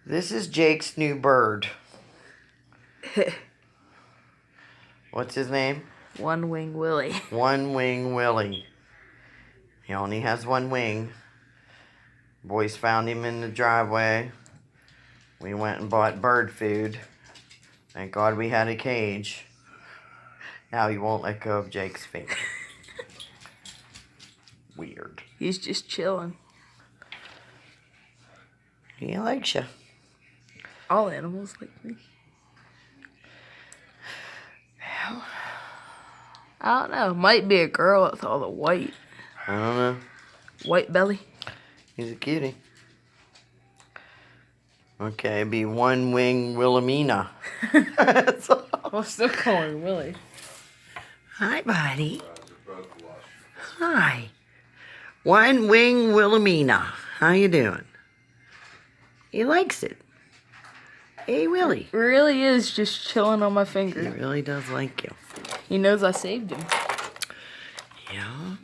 This is Jake's new bird. What's his name? One Wing Willie. One Wing Willie. He only has one wing. Boys found him in the driveway. We went and bought bird food. Thank God we had a cage. Now he won't let go of Jake's finger. Weird. He's just chilling. He likes you. All animals like me. Well, I don't know. Might be a girl with all the white. I don't know. White belly. He's a cutie. Okay, it'd be One Wing Wilhelmina. That's all. I'll still call her Willie. Hi, buddy. Hi. One Wing Wilhelmina. How you doing? He likes it. Hey, Willie. Really is just chilling on my He finger. really does like you. He knows I saved him. Yeah.